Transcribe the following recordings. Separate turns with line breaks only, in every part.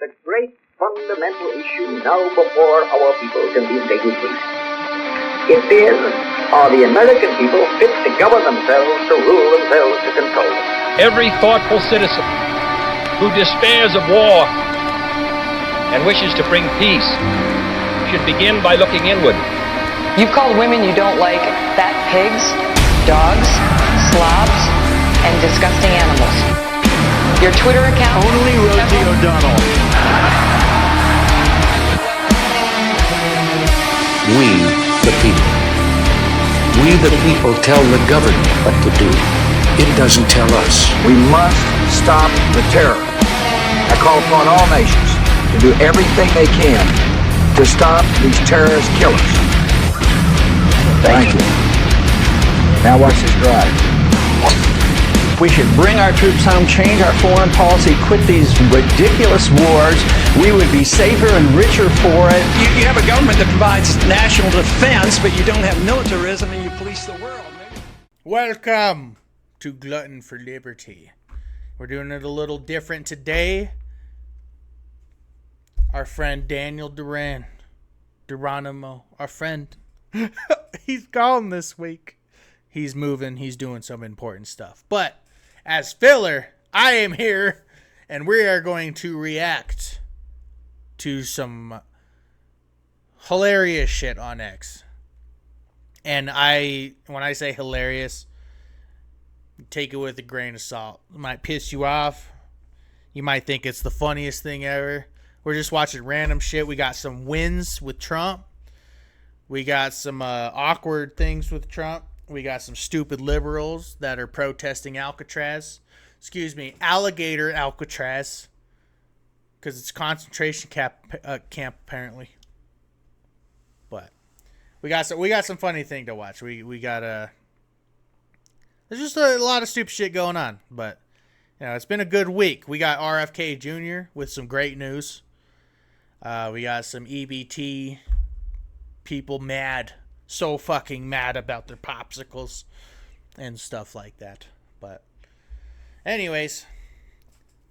The great fundamental issue now before our people can be stated briefly. It is, are the American people fit to govern themselves, to rule themselves, to control them?
Every thoughtful citizen who despairs of war and wishes to bring peace should begin by looking inward.
You've called women you don't like fat pigs, dogs, slobs, and disgusting animals. Your Twitter account...
Only Rosie O'Donnell.
We, the people. We, the people, tell the government what to do. It doesn't tell us.
We must stop the terror. I call upon all nations to do everything they can to stop these terrorist killers. Thank you. Now watch this drive.
We should bring our troops home, change our foreign policy, quit these ridiculous wars. We would be safer and richer for it. You have a government that provides national defense, but you don't have militarism and you police the world.
Welcome to Glutton for Liberty. We're doing it a little different today. Our friend Daniel Geronimo, our friend, he's gone this week. He's moving, he's doing some important stuff. But as filler, I am here, and we are going to react to some hilarious shit on X. And when I say hilarious, take it with a grain of salt. It might piss you off. You might think it's the funniest thing ever. We're just watching random shit. We got some wins with Trump. We got some awkward things with Trump. We got some stupid liberals that are protesting alligator Alcatraz. Because it's a concentration camp apparently. But we got some funny thing to watch. We got there's just a lot of stupid shit going on. But it's been a good week. We got RFK Jr. with some great news. We got some EBT people mad. So fucking mad about their popsicles and stuff like that. But anyways,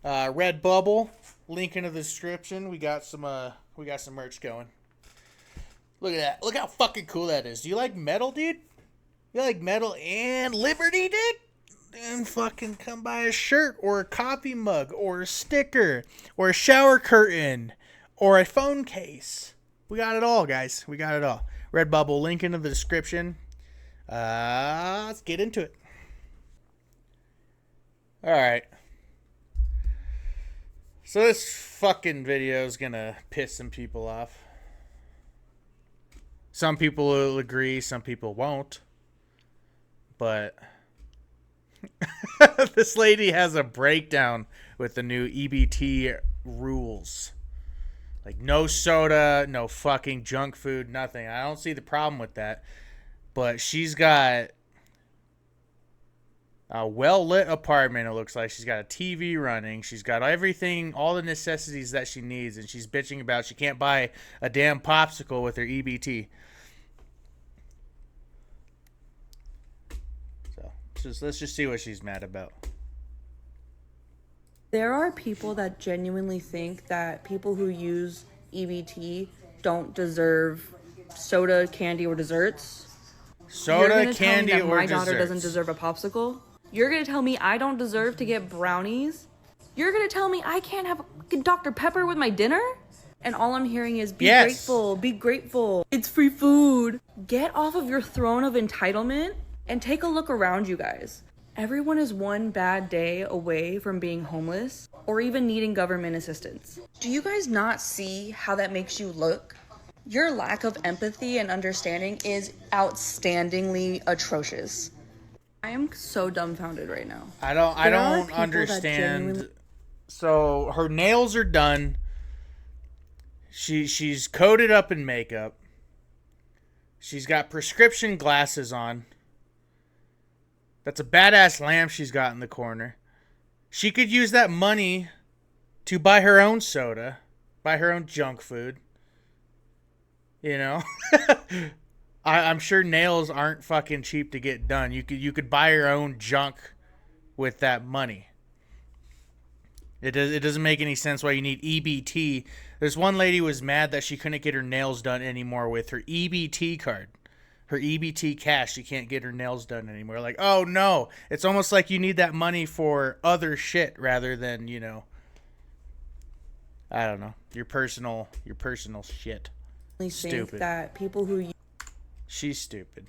Redbubble, link in the description. We got some merch going. Look at that. Look how fucking cool that is. Do you like metal, dude? You like metal and liberty, dude? Then fucking come buy a shirt or a coffee mug or a sticker or a shower curtain or a phone case. We got it all, guys. We got it all. Redbubble, link in the description. Let's get into it. Alright. So this fucking video is gonna piss some people off. Some people will agree, some people won't. But this lady has a breakdown with the new EBT rules. Like, no soda, no fucking junk food, nothing. I don't see the problem with that. But she's got a well-lit apartment, it looks like. She's got a TV running. She's got everything, all the necessities that she needs. And she's bitching about she can't buy a damn popsicle with her EBT. So, let's just see what she's mad about.
There are people that genuinely think that people who use EBT don't deserve soda, candy, or desserts.
Soda, candy, or desserts.
My daughter doesn't deserve a popsicle. You're going to tell me I don't deserve to get brownies? You're going to tell me I can't have Dr. Pepper with my dinner? And all I'm hearing is grateful, be grateful. It's free food. Get off of your throne of entitlement and take a look around you guys. Everyone is one bad day away from being homeless or even needing government assistance. Do you guys not see how that makes you look? Your lack of empathy and understanding is outstandingly atrocious. I am so dumbfounded right now.
I don't understand. So her nails are done. She's coated up in makeup. She's got prescription glasses on. That's a badass lamp she's got in the corner. She could use that money to buy her own soda, buy her own junk food. You know? I'm sure nails aren't fucking cheap to get done. You could buy your own junk with that money. It doesn't make any sense why you need EBT. There's one lady who was mad that she couldn't get her nails done anymore with her EBT card. Her EBT cash, she can't get her nails done anymore. Like, oh no. It's almost like you need that money for other shit rather than, you know, I don't know, your personal shit.
I
Stupid.
think that people who
She's stupid.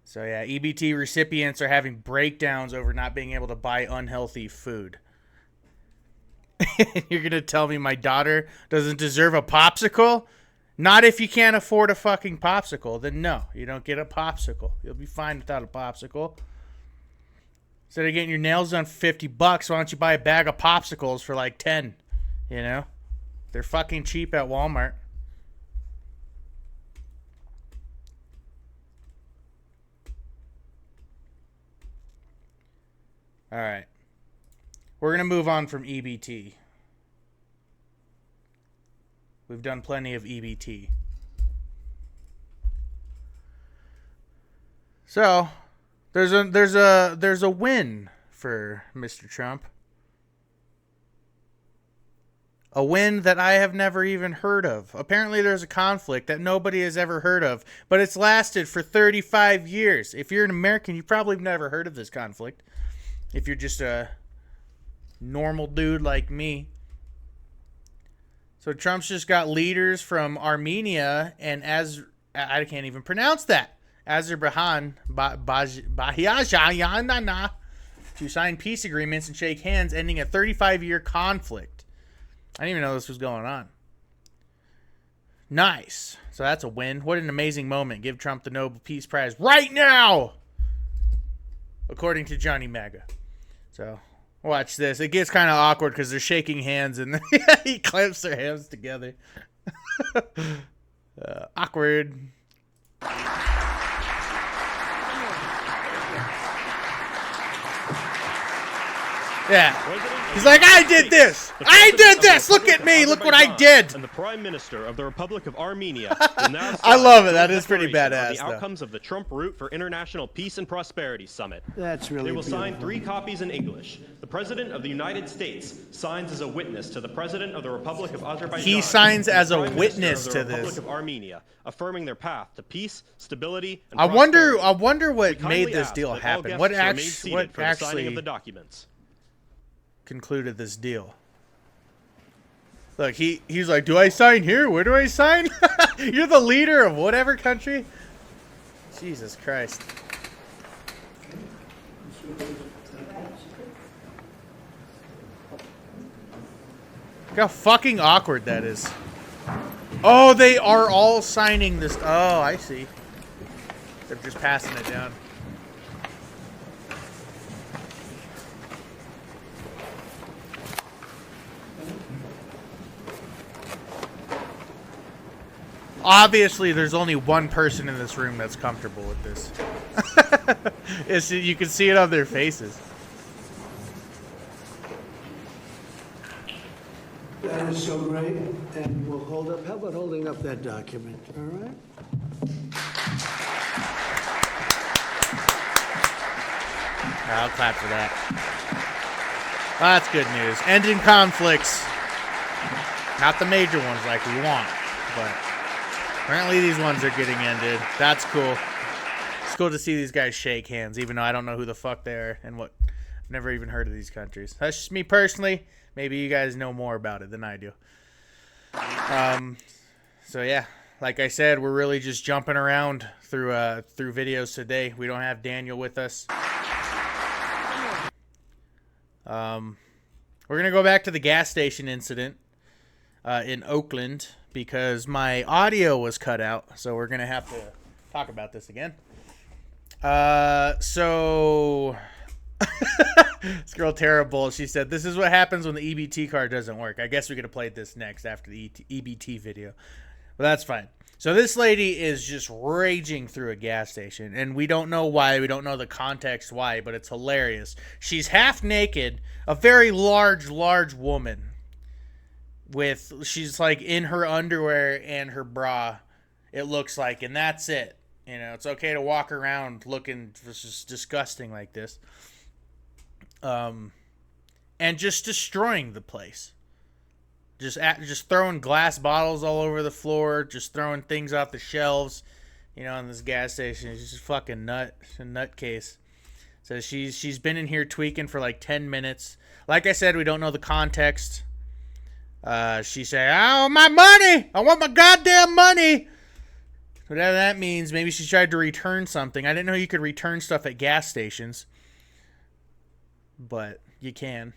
So yeah, EBT recipients are having breakdowns over not being able to buy unhealthy food. You're going to tell me my daughter doesn't deserve a popsicle? Not if you can't afford a fucking popsicle. Then no, you don't get a popsicle. You'll be fine without a popsicle. Instead of getting your nails done for $50, why don't you buy a bag of popsicles for like 10? You know? They're fucking cheap at Walmart. All right. We're going to move on from EBT. We've done plenty of EBT. So, there's a win for Mr. Trump. A win that I have never even heard of. Apparently there's a conflict that nobody has ever heard of, but it's lasted for 35 years. If you're an American, you probably have never heard of this conflict. If you're just a normal dude like me. So Trump's just got leaders from Armenia and I can't even pronounce that. Azerbaijan to sign peace agreements and shake hands, ending a 35-year conflict. I didn't even know this was going on. Nice. So that's a win. What an amazing moment. Give Trump the Nobel Peace Prize right now, according to Johnny MAGA. So watch this. It gets kind of awkward because they're shaking hands and then he clamps their hands together. Awkward. Yeah. He's like, I did this. I did this. Look at me. Look what I did.
And the Prime Minister of the Republic of Armenia will now
I love it. That is pretty badass.
The outcomes of the Trump Route for International Peace and Prosperity Summit.
That's really
They will
beautiful.
sign 3 copies in English. The President of the United States signs as a witness to the President of the Republic of Azerbaijan.
He signs as a
Prime
witness
Minister
to
of the
this.
Republic of Armenia, affirming their path to peace, stability, and
I
prosperity.
wonder what
We kindly
made this
ask
deal
that all
happen.
guests
What
remain
actually
seated for the signing of the documents.
concluded this deal? Look, he's like, do I sign here? Where do I sign? You're the leader of whatever country? Jesus Christ. Look how fucking awkward that is. Oh, they are all signing this. Oh, I see. They're just passing it down. Obviously, there's only one person in this room that's comfortable with this. You can see it on their faces.
That is so great, and we'll hold up. How about holding up that document? All right.
I'll clap for that. Well, that's good news. Ending conflicts. Not the major ones like we want, but apparently these ones are getting ended. That's cool. It's cool to see these guys shake hands, even though I don't know who the fuck they are and what. I've never even heard of these countries. That's just me personally. Maybe you guys know more about it than I do. So yeah, like I said, we're really just jumping around through videos today. We don't have Daniel with us. We're gonna go back to the gas station incident in Oakland because my audio was cut out. So we're gonna have to talk about this again. So. This girl terrible. She said, "This is what happens when the EBT card doesn't work." I guess we could have played this next after the EBT video, but that's fine. So this lady is just raging through a gas station, and we don't know why. We don't know the context why, but it's hilarious. She's half naked, a very large woman. She's like in her underwear and her bra. It looks like, and that's it. You know, it's okay to walk around looking just disgusting like this. and just destroying the place. Just throwing glass bottles all over the floor, just throwing things off the shelves, in this gas station. She's just a nutcase. So she's been in here tweaking for like 10 minutes. Like I said, we don't know the context. She said, "Oh, my money! I want my goddamn money!" Whatever that means. Maybe she tried to return something. I didn't know you could return stuff at gas stations. But you can.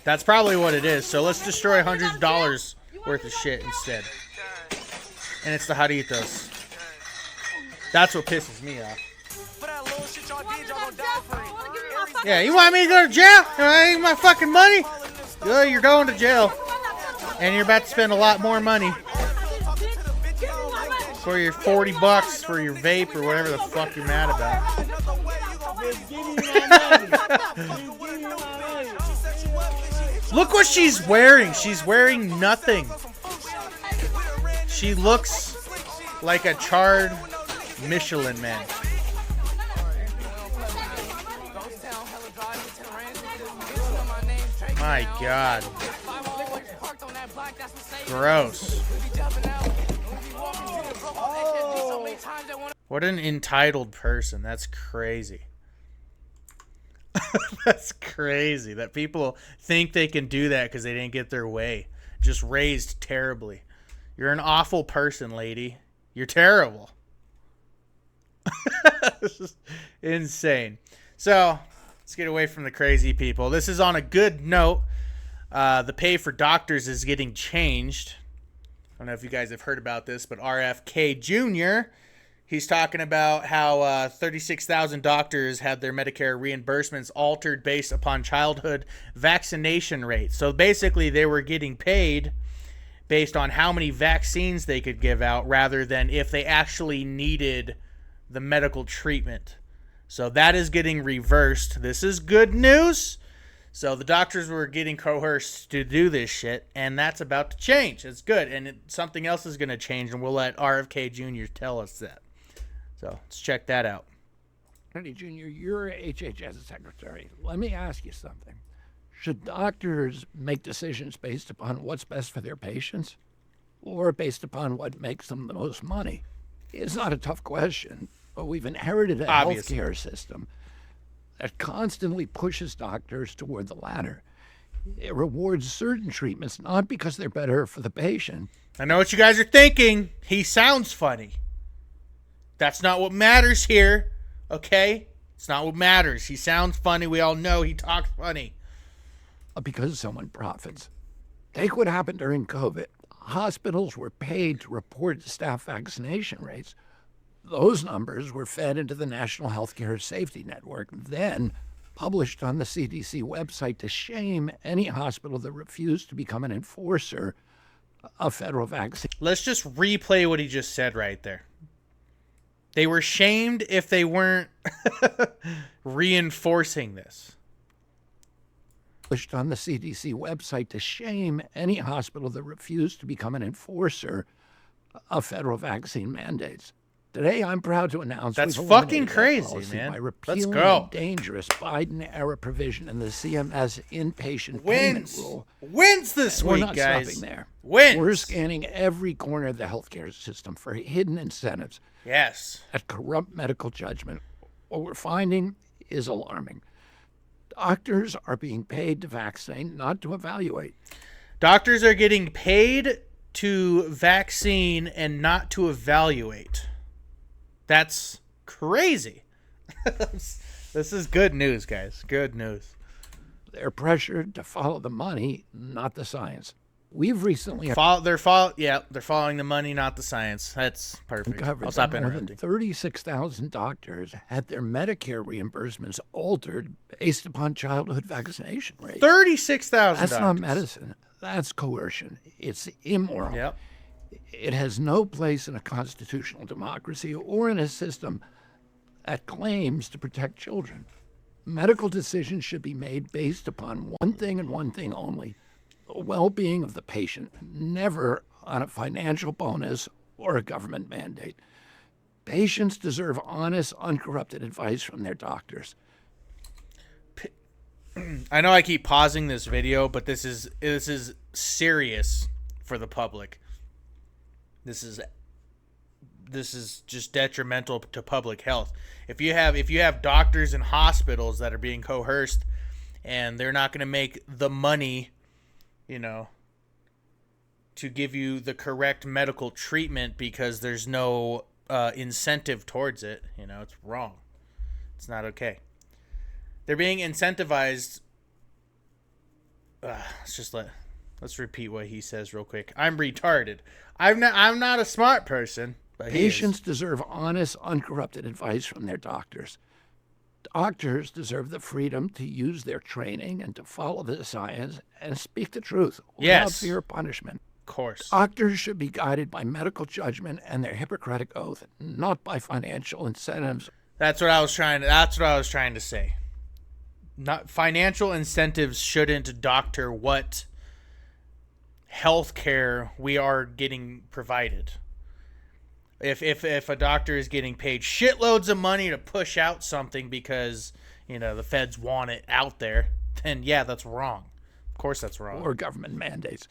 That's probably what it is. So let's destroy hundreds of dollars worth of shit instead. And it's the Jarritos. That's what pisses me off. Yeah, you want me to go to jail? I ain't my fucking money? You're going to jail. And you're about to spend a lot more money. For your $40 for your vape or whatever the fuck you're mad about. Look what she's wearing. She's wearing nothing. She looks like a charred Michelin man. My God. Gross. What an entitled person. That's crazy. That's crazy that people think they can do that because they didn't get their way. Just raised terribly. You're an awful person, lady. You're terrible. This is insane. So, let's get away from the crazy people. This is on a good note. The pay for doctors is getting changed. I don't know if you guys have heard about this, but RFK Jr., he's talking about how 36,000 doctors had their Medicare reimbursements altered based upon childhood vaccination rates. So basically, they were getting paid based on how many vaccines they could give out rather than if they actually needed the medical treatment. So that is getting reversed. This is good news. So the doctors were getting coerced to do this shit, and that's about to change. It's good, and something else is going to change, and we'll let RFK Jr. tell us that. So let's check that out.
Kennedy Jr., you're HHS secretary. Let me ask you something. Should doctors make decisions based upon what's best for their patients or based upon what makes them the most money? It's not a tough question, but we've inherited a healthcare system that constantly pushes doctors toward the latter. It rewards certain treatments, not because they're better for the patient.
I know what you guys are thinking. He sounds funny. That's not what matters here, okay? It's not what matters. He sounds funny. We all know he talks funny.
Because someone profits. Take what happened during COVID. Hospitals were paid to report staff vaccination rates. Those numbers were fed into the National Healthcare Safety Network, then published on the CDC website to shame any hospital that refused to become an enforcer of federal vaccine.
Let's just replay what he just said right there. They were shamed if they weren't reinforcing this.
Published on the CDC website to shame any hospital that refused to become an enforcer of federal vaccine mandates. Today, I'm proud to announce
that's
we've
fucking
crazy,
crazy, man.
By repealing
Let's go.
The dangerous Biden-era provision in the CMS inpatient payment rule.
Wins this week,
We're not
guys.
stopping there.
Wins.
We're scanning every corner of the healthcare system for hidden incentives.
Yes.
That corrupt medical judgment. What we're finding is alarming. Doctors are being paid to vaccinate, not to evaluate.
Doctors are getting paid to vaccine and not to evaluate. That's crazy. This is good news, guys. Good news.
They're pressured to follow the money, not the science. We've recently
they're following the money, not the science. That's perfect. I'll stop
more
interrupting.
than 36,000 doctors had their Medicare reimbursements altered based upon childhood vaccination rates.
36,000.
That's not medicine. That's coercion. It's immoral.
Yep.
It has no place in a constitutional democracy or in a system that claims to protect children. Medical decisions should be made based upon one thing and one thing only: the well-being of the patient, never on a financial bonus or a government mandate. Patients deserve honest, uncorrupted advice from their doctors.
I know I keep pausing this video, but this is serious for the public. This is just detrimental to public health. If you have doctors in hospitals that are being coerced and they're not going to make the money, to give you the correct medical treatment because there's no incentive towards it, it's wrong. It's not okay. They're being incentivized. Let's repeat what he says real quick. I'm retarded. I'm not a smart person. But
patients deserve honest, uncorrupted advice from their doctors. Doctors deserve the freedom to use their training and to follow the science and speak the truth without fear of punishment.
Of course.
Doctors should be guided by medical judgment and their Hippocratic oath, not by financial incentives.
That's what I was trying to say. Not financial incentives shouldn't doctor what health care we are getting provided. If a doctor is getting paid shitloads of money to push out something because, the feds want it out there, then yeah, that's wrong. Of course that's wrong.
Or government mandates.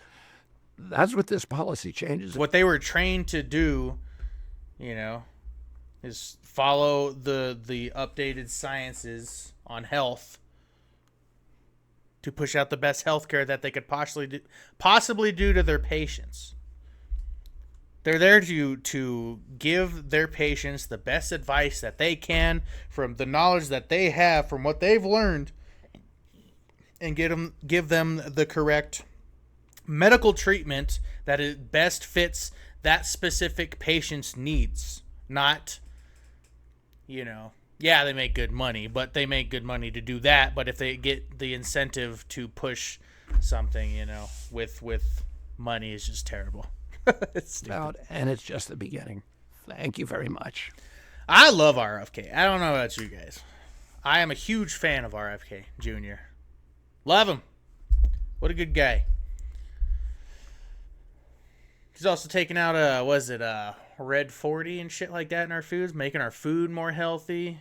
That's what this policy changes.
What they were trained to do, is follow the updated sciences on health to push out the best healthcare that they could possibly do to their patients. They're there to give their patients the best advice that they can from the knowledge that they have from what they've learned, and give them the correct medical treatment that it best fits that specific patient's needs. Not, yeah, they make good money, but they make good money to do that. But if they get the incentive to push something, with money, is just terrible. It's
and it's just the beginning. Thank you very much.
I love RFK. I don't know about you guys. I am a huge fan of RFK Jr. Love him. What a good guy. He's also taking out Red 40 and shit like that in our foods, making our food more healthy.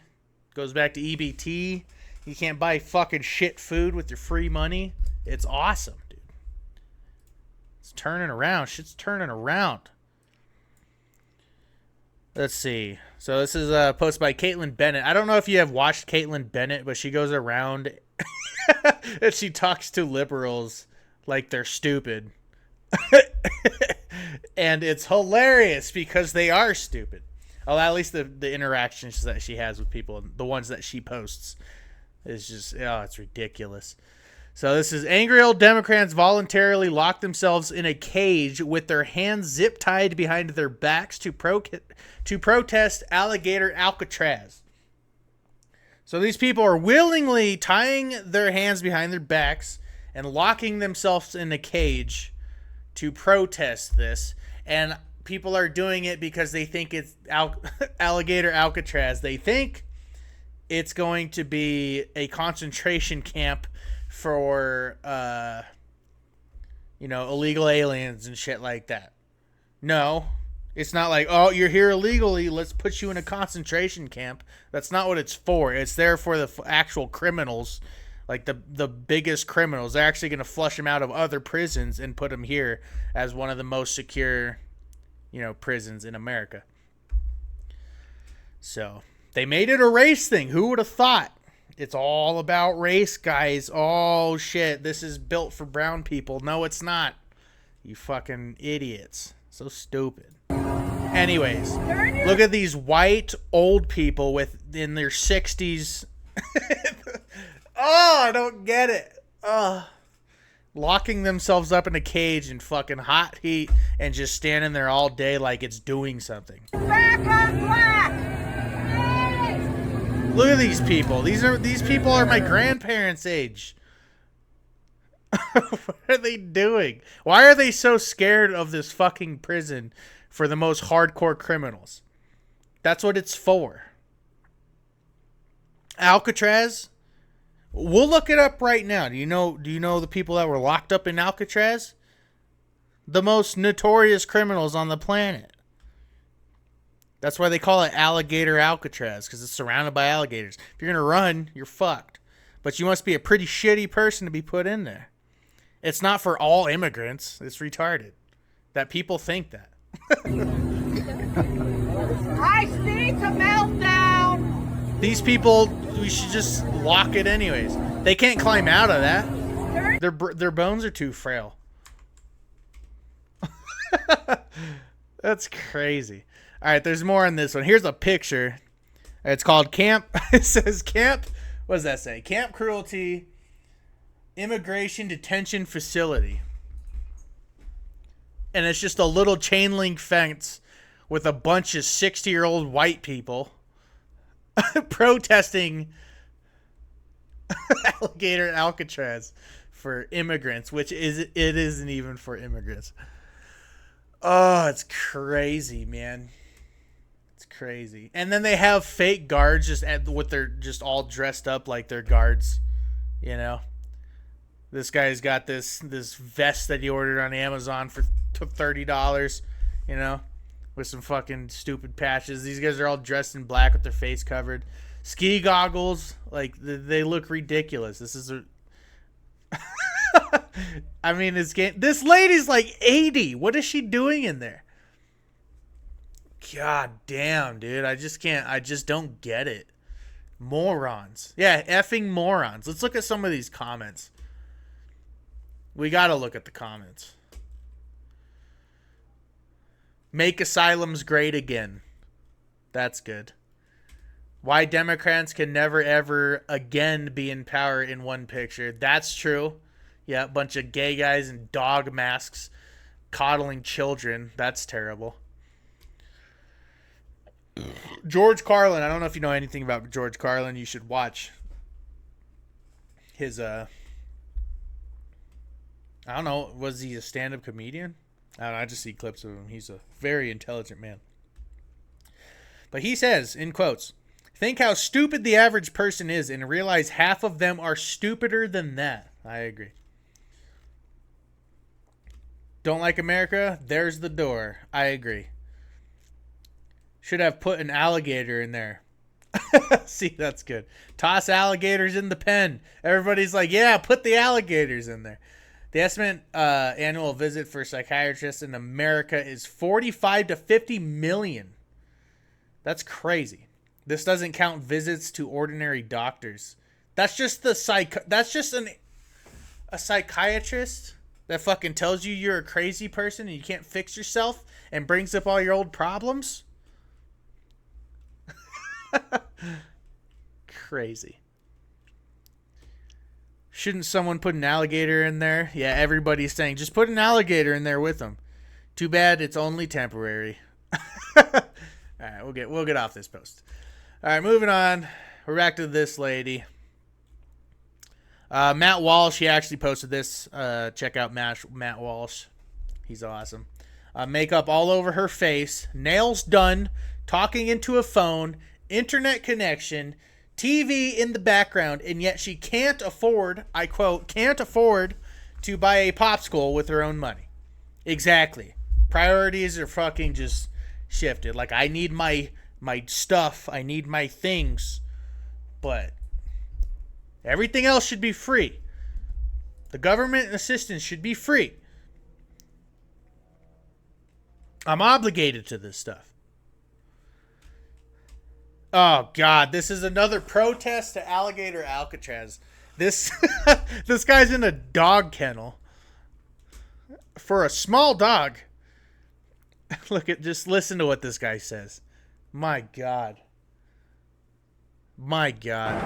Goes back to EBT. You can't buy fucking shit food with your free money. It's awesome, dude. It's turning around. Shit's turning around. Let's see. So this is a post by Caitlin Bennett. I don't know if you have watched Caitlin Bennett, but she goes around and she talks to liberals like they're stupid. And it's hilarious because they are stupid. Oh, at least the interactions that she has with people, the ones that she posts, is just, it's ridiculous. So this is angry old Democrats voluntarily lock themselves in a cage with their hands zip tied behind their backs to protest alligator Alcatraz. So these people are willingly tying their hands behind their backs and locking themselves in a cage to protest this. And people are doing it because they think it's alligator Alcatraz. They think it's going to be a concentration camp for illegal aliens and shit like that. No, it's not like, oh, you're here illegally, let's put you in a concentration camp. That's not what it's for. It's there for the actual criminals, like the biggest criminals. They're actually going to flush them out of other prisons and put them here as one of the most secure prisons in America. So they made it a race thing. Who would have thought? It's all about race, guys. Oh, shit. This is built for brown people. No, it's not. You fucking idiots. So stupid. Anyways, look at these white old people in their 60s. Oh, I don't get it. Locking themselves up in a cage in fucking hot heat and just standing there all day like it's doing something.
Back on black!
Look at these people. These people are my grandparents' age. What are they doing? Why are they so scared of this fucking prison for the most hardcore criminals? That's what it's for. Alcatraz? We'll look it up right now. Do you know the people that were locked up in Alcatraz? The most notorious criminals on the planet. That's why they call it alligator Alcatraz, because it's surrounded by alligators. If you're going to run, you're fucked. but you must be a pretty shitty person to be put in there. It's not for all immigrants. It's retarded that people think that.
I see a meltdown.
These people, we should just lock it anyways. They can't climb out of that. Their bones are too frail. That's crazy. All right, there's more on this one. Here's a picture. It's called Camp. It says Camp. What does that say? Camp Cruelty Immigration Detention Facility. And it's just a little chain link fence with a bunch of 60-year-old white people protesting alligator Alcatraz for immigrants, which it isn't even for immigrants. Oh, it's crazy, man. It's crazy. And then they have fake guards with their just all dressed up like they're guards, you know. This guy's got this vest that he ordered on Amazon for $30, you know, with some fucking stupid patches. These guys are all dressed in black with their face covered. Ski goggles, like they look ridiculous. This is I mean, this lady's like 80. What is she doing in there? God damn, dude. I just don't get it. Morons. Yeah, effing morons. Let's look at some of these comments. We gotta look at the comments. Make asylums great again. That's good. Why Democrats can never ever again be in power in one picture. That's true. Yeah, a bunch of gay guys in dog masks coddling children. That's terrible. George Carlin. I don't know if you know anything about George Carlin. You should watch his, I don't know, was he a stand-up comedian? I don't know, I just see clips of him. He's a very intelligent man. But he says, in quotes, think how stupid the average person is and realize half of them are stupider than that. I agree. Don't like America? There's the door. I agree. Should have put an alligator in there. See, that's good. Toss alligators in the pen. Everybody's like, yeah, put the alligators in there. The estimate annual visit for psychiatrists in America is 45 to 50 million. That's crazy. This doesn't count visits to ordinary doctors. That's just a psychiatrist that fucking tells you you're a crazy person and you can't fix yourself and brings up all your old problems. Crazy. Shouldn't someone put an alligator in there? Yeah, everybody's saying just put an alligator in there with them. Too bad it's only temporary. All right, we'll get off this post. All right, moving on. We're back to this lady. Matt Walsh, he actually posted this. Check out Matt Walsh. He's awesome. Makeup all over her face, nails done, talking into a phone, internet connection, TV in the background, and yet she can't afford, I quote, can't afford to buy a popsicle with her own money. Exactly. Priorities are fucking just shifted. Like, I need my stuff, I need my things, but everything else should be free. The government assistance should be free. I'm obligated to this stuff. Oh, God. This is another protest to alligator Alcatraz. This guy's in a dog kennel. For a small dog. Just listen to what this guy says. My God. My God.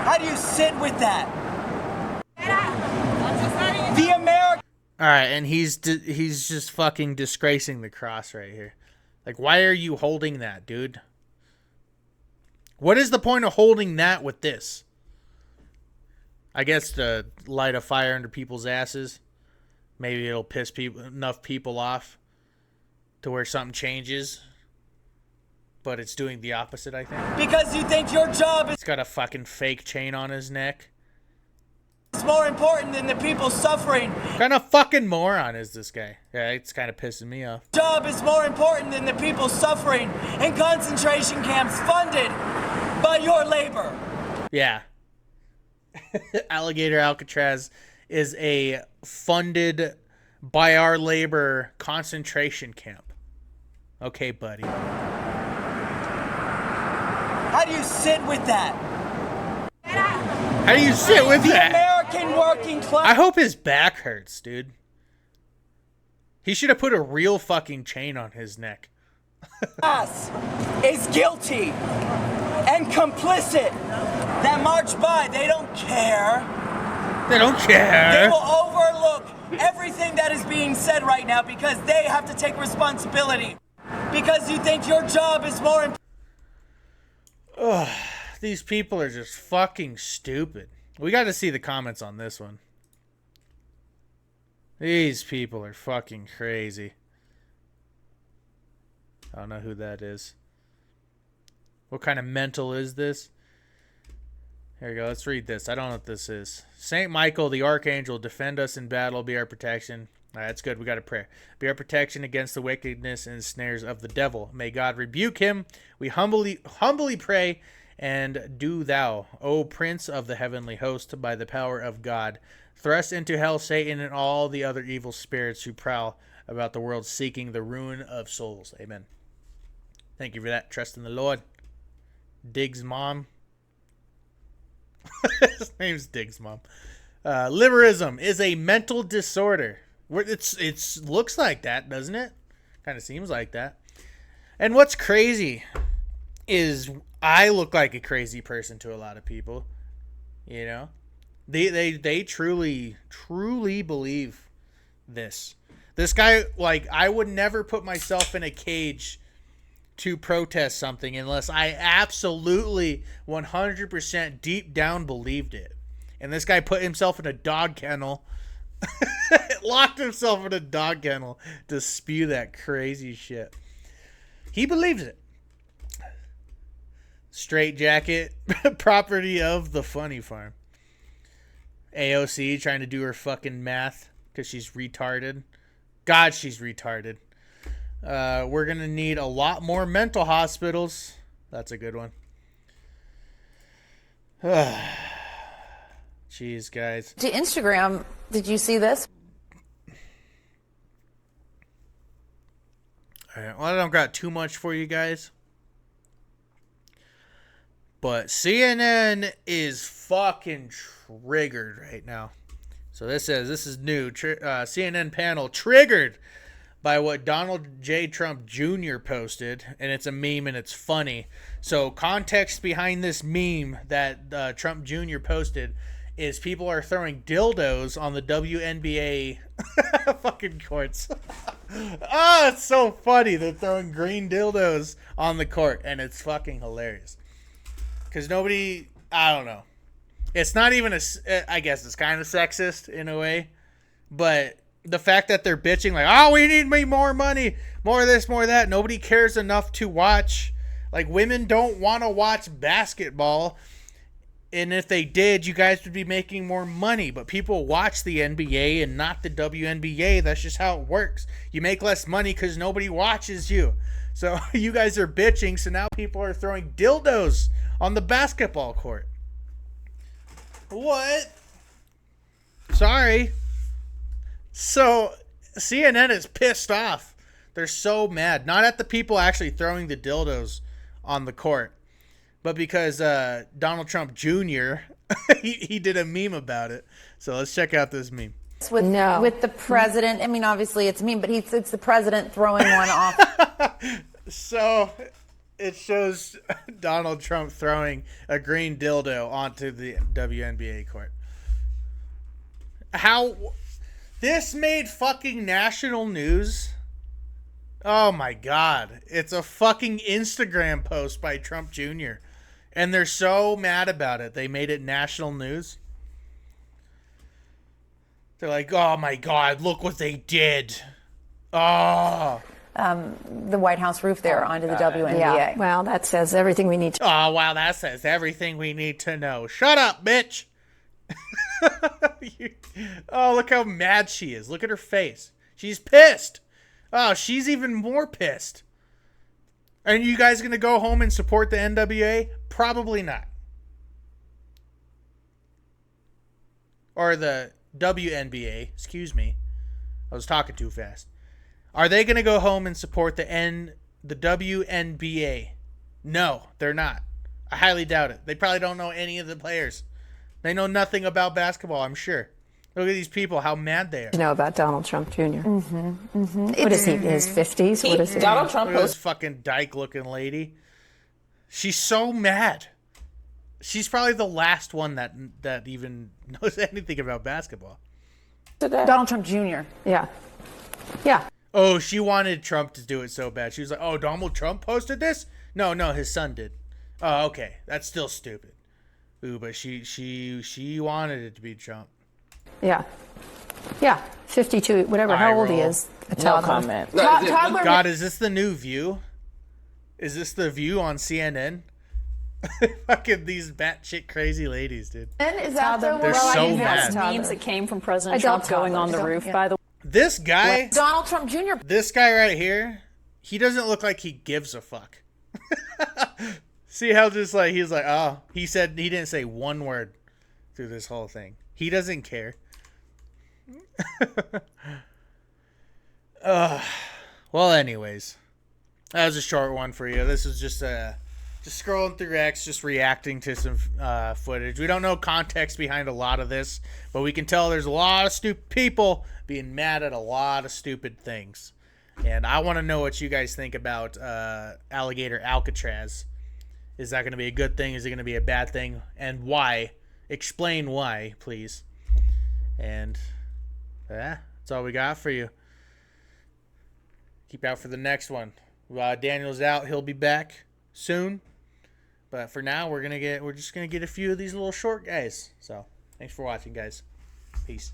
How do you sit with that? The American.
All right, and he's just fucking disgracing the cross right here. Like, why are you holding that, dude? What is the point of holding that with this? I guess to light a fire under people's asses. Maybe it'll piss enough people off to where something changes. But it's doing the opposite, I think.
Because you think your job is...
He's got a fucking fake chain on his neck.
It's more important than the people suffering.
What kind of fucking moron is this guy? Yeah, it's kind of pissing me off.
Job is more important than the people suffering in concentration camps funded by your labor.
Yeah. Alligator Alcatraz is a funded by our labor concentration camp. Okay, buddy.
How do you sit with that?
How do you sit with that?
American working class.
I hope his back hurts, dude. He should have put a real fucking chain on his neck.
Is guilty and complicit. That march by, they don't care.
They don't care.
They will overlook everything that is being said right now because they have to take responsibility. Because you think your job is more important.
Ugh, these people are just fucking stupid. We got to see the comments on this one. These people are fucking crazy. I don't know who that is. What kind of mental is this? Here we go. Let's read this. I don't know what this is. Saint Michael, the Archangel, defend us in battle, be our protection. All right, that's good. We got a prayer. Be our protection against the wickedness and snares of the devil. May God rebuke him. We humbly pray, and do thou, O Prince of the heavenly host, by the power of God, thrust into hell Satan and all the other evil spirits who prowl about the world seeking the ruin of souls. Amen. Thank you for that. Trust in the Lord. Diggs' mom. His name's Diggs' mom. Liberism is a mental disorder. It looks like that, doesn't it? Kind of seems like that. And what's crazy is I look like a crazy person to a lot of people. You know, they truly believe this. This guy, like, I would never put myself in a cage to protest something unless I absolutely 100% deep down believed it. And this guy put himself in a dog kennel, locked himself in a dog kennel to spew that crazy shit. He believes it. Straight jacket, property of the Funny Farm. AOC trying to do her fucking math because she's retarded. God, she's retarded. We're going to need a lot more mental hospitals. That's a good one. Jeez, guys.
To Instagram, did you see this?
All right, well, I don't got too much for you guys. But CNN is fucking triggered right now. So this is new. CNN panel triggered by what Donald J. Trump Jr. posted, and it's a meme and it's funny. So context behind this meme that Trump Jr. posted is people are throwing dildos on the WNBA fucking courts. It's so funny. They're throwing green dildos on the court, and it's fucking hilarious. Because nobody, I don't know. It's not even I guess it's kind of sexist in a way. But the fact that they're bitching like, oh, we need more money, more of this, more of that. Nobody cares enough to watch. Like, women don't want to watch basketball. And if they did, you guys would be making more money. But people watch the NBA and not the WNBA. That's just how it works. You make less money because nobody watches you. So you guys are bitching. So now people are throwing dildos on the basketball court. What? Sorry. So CNN is pissed off. They're so mad. Not at the people actually throwing the dildos on the court, but because Donald Trump Jr. he did a meme about it. So let's check out this meme.
With the president. I mean, obviously it's a meme, but it's the president throwing one off.
So it shows Donald Trump throwing a green dildo onto the WNBA court. How this made fucking national news. Oh my God. It's a fucking Instagram post by Trump Jr. And they're so mad about it. They made it national news. They're like, oh my God, look what they did. Oh.
The White House roof there onto the WNBA.
Yeah. Well, that says everything we need to
Oh, wow, that says everything we need to know. Shut up, bitch. Oh, look how mad she is. Look at her face. She's pissed. Oh, she's even more pissed. Are you guys going to go home and support the NWA? Probably not. or the WNBA, excuse me. I was talking too fast. Are they going to go home and support the WNBA? No, they're not. I highly doubt it. They probably don't know any of the players. They know nothing about basketball, I'm sure. Look at these people, how mad they are.
You know about Donald Trump Jr. What is he, in his 50s? What is he?
Donald Trump
Look at this fucking dyke-looking lady. She's so mad. She's probably the last one that even knows anything about basketball.
Donald Trump Jr. Yeah. Yeah.
Oh, she wanted Trump to do it so bad. She was like, oh, Donald Trump posted this? No, his son did. Oh, okay. That's still stupid. Ooh, but she wanted it to be Trump.
Yeah. Yeah. 52, whatever, how old he is.
No comment.
Toddler.
God, is this the new View? Is this the View on CNN? Fucking these batshit crazy ladies, dude.
Is that the
They're so mad.
Memes that came from President Trump going on the roof, by the way.
This guy,
Donald Trump Jr.
This guy right here, he doesn't look like he gives a fuck. See how just like, he's like, oh, he didn't say one word through this whole thing. He doesn't care. Well, anyways, that was a short one for you. This was just scrolling through X, just reacting to some footage. We don't know context behind a lot of this, but we can tell there's a lot of stupid people being mad at a lot of stupid things. And I want to know what you guys think about Alligator Alcatraz. Is that going to be a good thing? Is it going to be a bad thing? And why? Explain why, please. And that's all we got for you. Keep out for the next one. Daniel's out. He'll be back soon. But for now, we're just gonna get a few of these little short guys. So thanks for watching, guys. Peace.